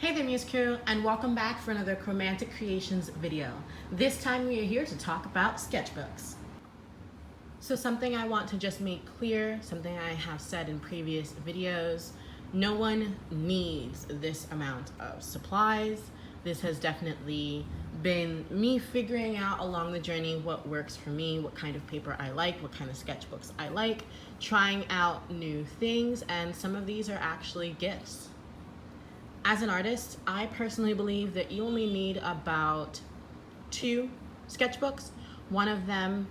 Hey there, Muse Crew, and welcome back for another Chromantic Creations video. This time we are here to talk about sketchbooks. So something I want to just make clear, something I have said in previous videos, no one needs this amount of supplies. This has definitely been me figuring out along the journey what works for me, what kind of paper I like, what kind of sketchbooks I like, trying out new things, and some of these are actually gifts. As an artist, I personally believe that you only need about 2 sketchbooks, one of them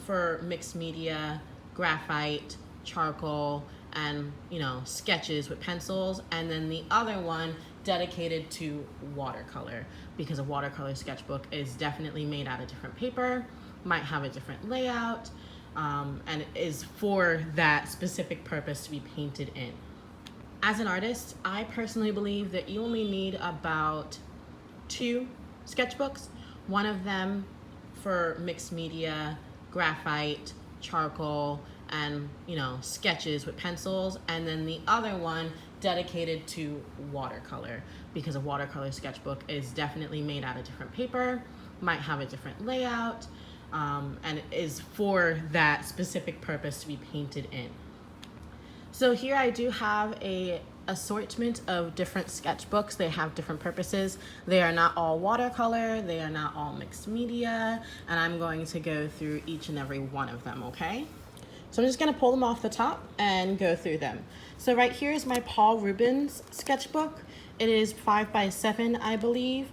for mixed media, graphite, charcoal, and sketches with pencils, and then the other one dedicated to watercolor, because a watercolor sketchbook is definitely made out of different paper, might have a different layout, and is for that specific purpose to be painted in. As an artist, I personally believe that you only need about 2 sketchbooks, one of them for mixed media, graphite, charcoal, and sketches with pencils, and then the other one dedicated to watercolor, because a watercolor sketchbook is definitely made out of different paper, might have a different layout, and is for that specific purpose to be painted in. So here I do have a assortment of different sketchbooks. They have different purposes. They are not all watercolor, they are not all mixed media, and I'm going to go through each and every one of them, okay? So I'm just gonna pull them off the top and go through them. So right here is my Paul Rubens sketchbook. It is 5x7, I believe.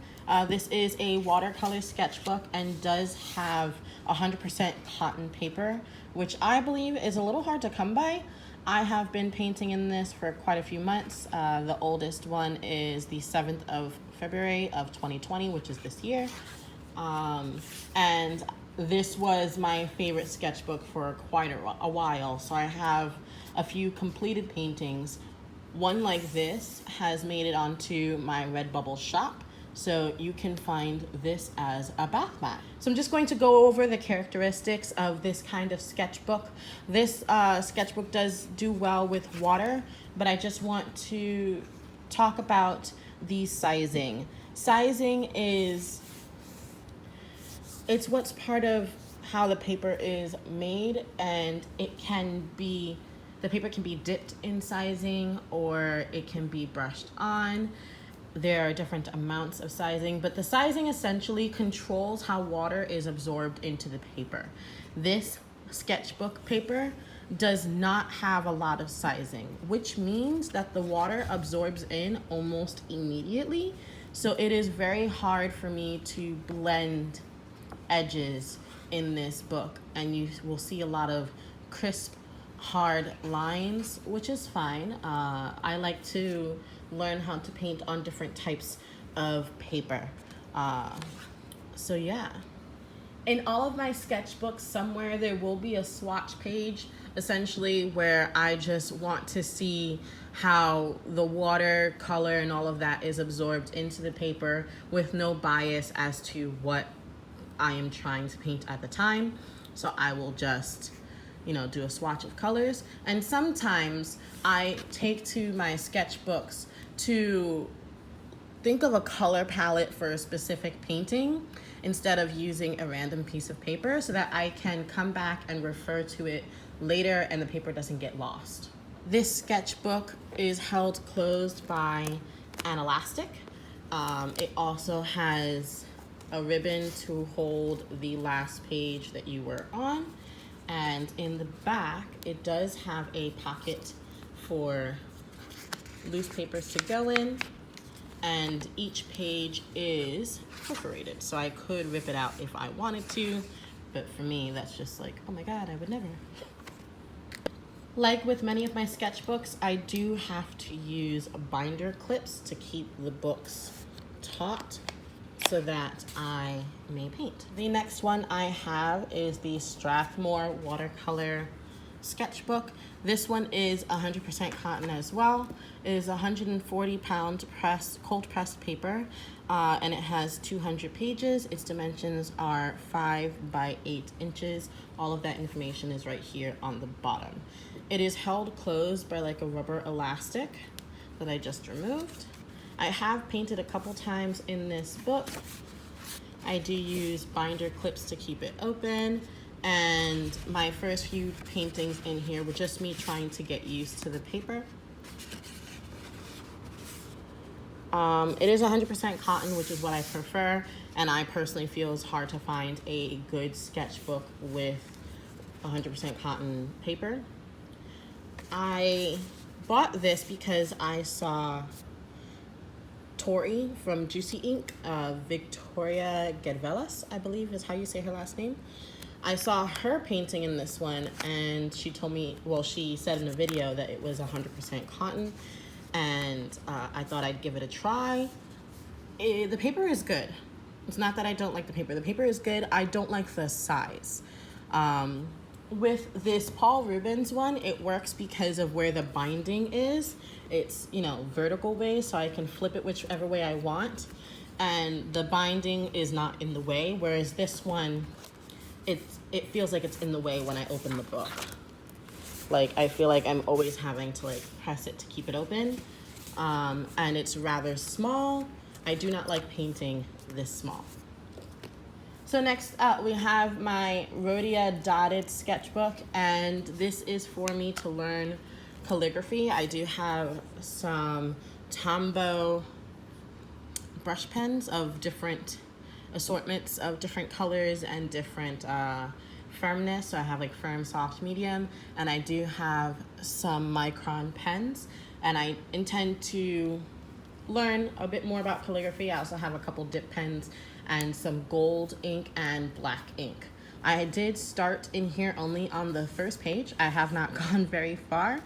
This is a watercolor sketchbook and does have 100% cotton paper, which I believe is a little hard to come by. I have been painting in this for quite a few months. The oldest one is the 7th of February of 2020, which is this year. And this was my favorite sketchbook for quite a while. So I have a few completed paintings. One like this has made it onto my Redbubble shop, so you can find this as a bath mat. So I'm just going to go over the characteristics of this kind of sketchbook. This sketchbook does do well with water, but I just want to talk about the sizing. Sizing it's what's part of how the paper is made, and the paper can be dipped in sizing or it can be brushed on. There are different amounts of sizing, but the sizing essentially controls how water is absorbed into the paper. This sketchbook paper does not have a lot of sizing, which means that the water absorbs in almost immediately. So it is very hard for me to blend edges in this book, and you will see a lot of crisp, hard lines, which is fine. I like to learn how to paint on different types of paper. So yeah. In all of my sketchbooks, somewhere there will be a swatch page, essentially where I just want to see how the water, color, and all of that is absorbed into the paper with no bias as to what I am trying to paint at the time. So I will just do a swatch of colors. And sometimes I take to my sketchbooks to think of a color palette for a specific painting instead of using a random piece of paper, so that I can come back and refer to it later and the paper doesn't get lost. This sketchbook is held closed by an elastic. It also has a ribbon to hold the last page that you were on. And in the back, it does have a pocket for loose papers to go in, and each page is perforated, so I could rip it out if I wanted to, but for me that's just like, oh my god, I would never. Like with many of my sketchbooks, I do have to use binder clips to keep the books taut so that I may paint. The next one I have is the Strathmore watercolor sketchbook. This one is 100% cotton as well. It is 140-pound cold pressed paper, and it has 200 pages. Its dimensions are 5 by 8 inches. All of that information is right here on the bottom. It is held closed by like a rubber elastic that I just removed. I have painted a couple times in this book. I do use binder clips to keep it open, and my first few paintings in here were just me trying to get used to the paper. It is 100% cotton, which is what I prefer, and I personally feel it's hard to find a good sketchbook with 100% cotton paper. I bought this because I saw Tori from Juicy Ink, Victoria Gedvelas, I believe is how you say her last name. I saw her painting in this one, and she told me, well, she said in a video that it was 100% cotton, and I thought I'd give it a try. The paper is good. It's not that I don't like the paper. The paper is good. I don't like the size. With this Paul Rubens one, it works because of where the binding is. It's, you know, vertical way, so I can flip it whichever way I want, and the binding is not in the way, whereas this one, it feels like it's in the way when I open the book. Like, I feel like I'm always having to like press it to keep it open, and it's rather small. I do not like painting this small. So next up, we have my Rhodia dotted sketchbook, and this is for me to learn calligraphy. I do have some Tombow brush pens of different assortments of different colors and different firmness. So I have like firm, soft, medium, and I do have some micron pens, and I intend to learn a bit more about calligraphy. I also have a couple dip pens and some gold ink and black ink. I did start in here only on the first page. I have not gone very far.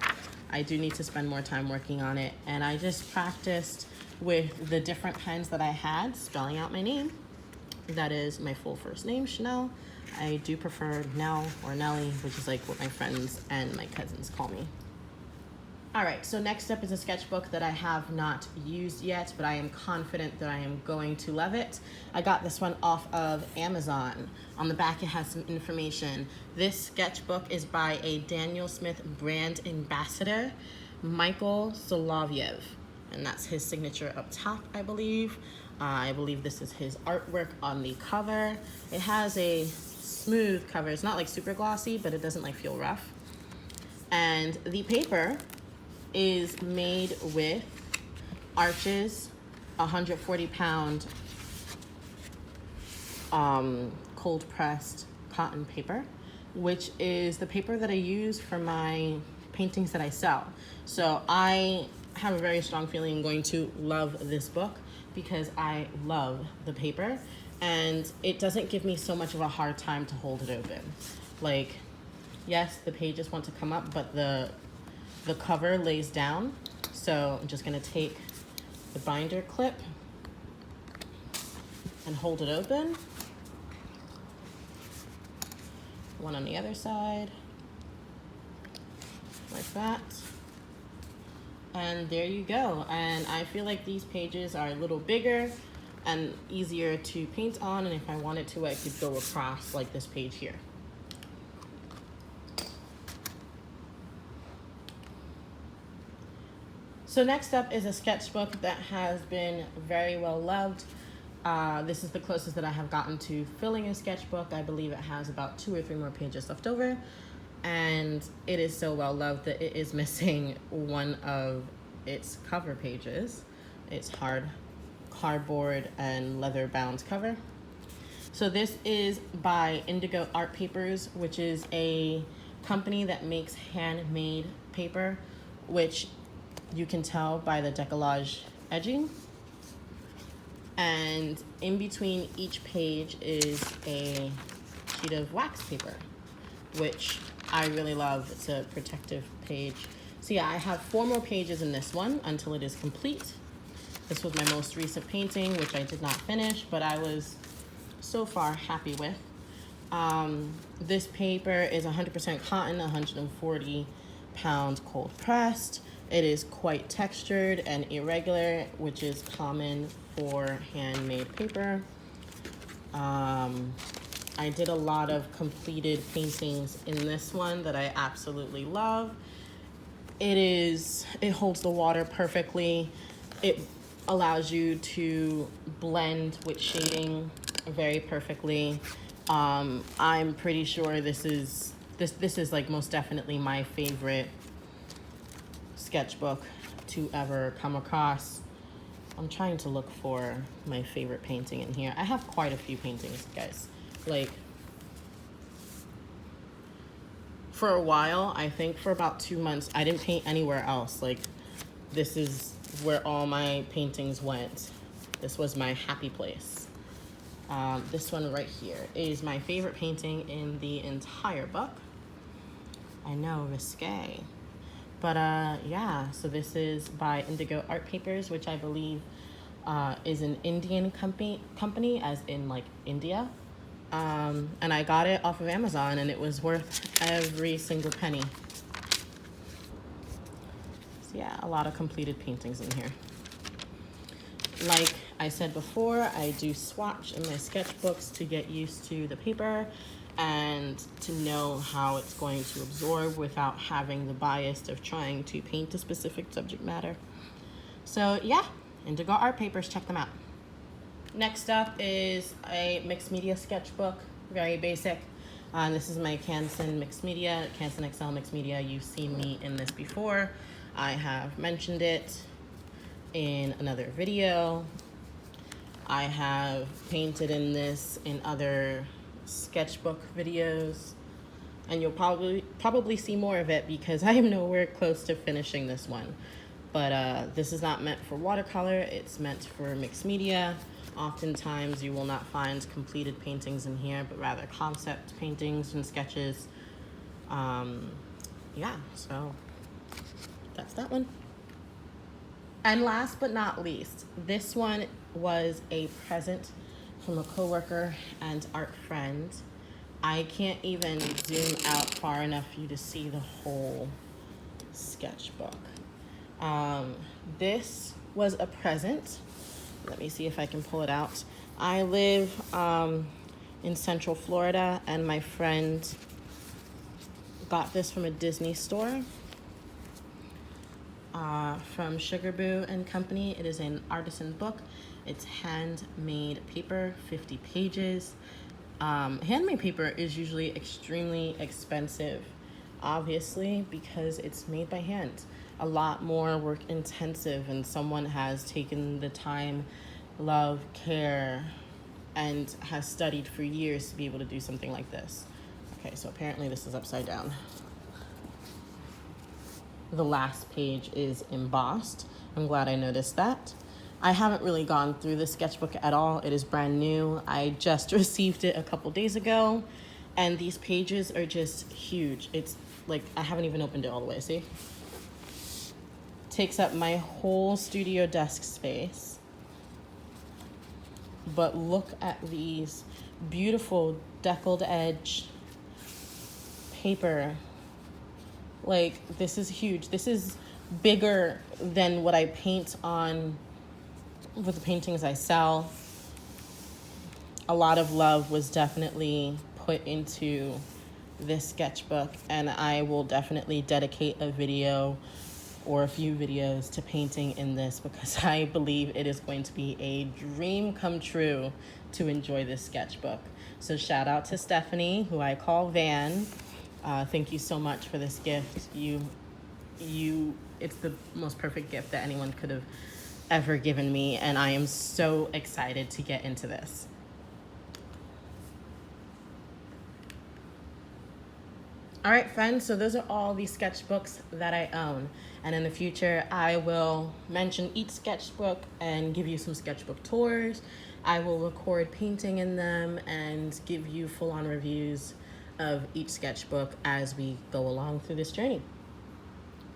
I do need to spend more time working on it, and I just practiced with the different pens that I had, spelling out my name. That is my full first name, Chanel. I do prefer Nell or Nelly, which is like what my friends and my cousins call me. All right, so next up is a sketchbook that I have not used yet, but I am confident that I am going to love it. I got this one off of Amazon. On the back, it has some information. This sketchbook is by a Daniel Smith brand ambassador, Michael Solovyev, and that's his signature up top, I believe. I believe this is his artwork on the cover. It has a smooth cover. It's not like super glossy, but it doesn't like feel rough. And the paper is made with Arches 140-pound cold pressed cotton paper, which is the paper that I use for my paintings that I sell. So I have a very strong feeling I'm going to love this book because I love the paper, and it doesn't give me so much of a hard time to hold it open. Like, yes, the pages want to come up, but the cover lays down. So I'm just gonna take the binder clip and hold it open. One on the other side, like that. And there you go. And I feel like these pages are a little bigger and easier to paint on, and if I wanted to, I could go across like this page here. So next up is a sketchbook that has been very well loved. This is the closest that I have gotten to filling a sketchbook. I believe it has about 2 or 3 more pages left over, and it is so well loved that it is missing one of its cover pages. It's hard cardboard and leather bound cover. So this is by Indigo Artpapers, which is a company that makes handmade paper, which you can tell by the decollage edging. And in between each page is a sheet of wax paper, which I really love. It's a protective page. So yeah, I have 4 more pages in this one until it is complete. This was my most recent painting, which I did not finish, but I was so far happy with. This paper is 100% cotton, 140-pound cold pressed. It is quite textured and irregular, which is common for handmade paper. I did a lot of completed paintings in this one that I absolutely love. It holds the water perfectly. It allows you to blend with shading very perfectly. I'm pretty sure this is like most definitely my favorite sketchbook to ever come across. I'm trying to look for my favorite painting in here. I have quite a few paintings, guys. Like, for a while, I think for about 2 months, I didn't paint anywhere else. Like, this is where all my paintings went. This was my happy place. This one right here is my favorite painting in the entire book. I know, risque. But yeah, so this is by Indigo Artpapers, which I believe is an Indian company, as in like India. And I got it off of Amazon, and it was worth every single penny. So yeah, a lot of completed paintings in here. Like I said before, I do swatch in my sketchbooks to get used to the paper and to know how it's going to absorb without having the bias of trying to paint a specific subject matter. So yeah, Indigo Artpapers, check them out. Next up is a mixed media sketchbook, very basic. This is my Canson mixed media, Canson XL mixed media. You've seen me in this before. I have mentioned it in another video. I have painted in this in other sketchbook videos, and you'll probably see more of it because I am nowhere close to finishing this one. But this is not meant for watercolor, it's meant for mixed media. Oftentimes you will not find completed paintings in here, but rather concept paintings and sketches. Yeah, so that's that one. And last but not least, this one was a present from a coworker and art friend. I can't even zoom out far enough for you to see the whole sketchbook. This was a present. Let me see if I can pull it out. I live in Central Florida, and my friend got this from a Disney store. From Sugar Boo and Company. It is an Artisan book. It's handmade paper, 50 pages. Handmade paper is usually extremely expensive, obviously, because it's made by hand. A lot more work intensive, and someone has taken the time, love, care, and has studied for years to be able to do something like this. Okay, so apparently this is upside down. The last page is embossed. I'm glad I noticed that. I haven't really gone through the sketchbook at all. It is brand new. I just received it a couple days ago, and these pages are just huge. It's like, I haven't even opened it all the way, see? Takes up my whole studio desk space. But look at these beautiful deckled edge paper. Like, this is huge. This is bigger than what I paint on with the paintings I sell. A lot of love was definitely put into this sketchbook, and I will definitely dedicate a video or a few videos to painting in this, because I believe it is going to be a dream come true to enjoy this sketchbook. So shout out to Stephanie, who I call Van. Thank you so much for this gift. It's the most perfect gift that anyone could have ever given me, and I am so excited to get into this. All right, friends, so those are all the sketchbooks that I own. And in the future, I will mention each sketchbook and give you some sketchbook tours. I will record painting in them and give you full-on reviews of each sketchbook as we go along through this journey.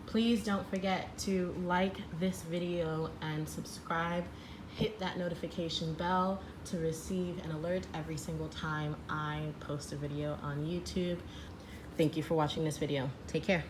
Please don't forget to like this video and subscribe. Hit that notification bell to receive an alert every single time I post a video on YouTube. Thank you for watching this video. Take care.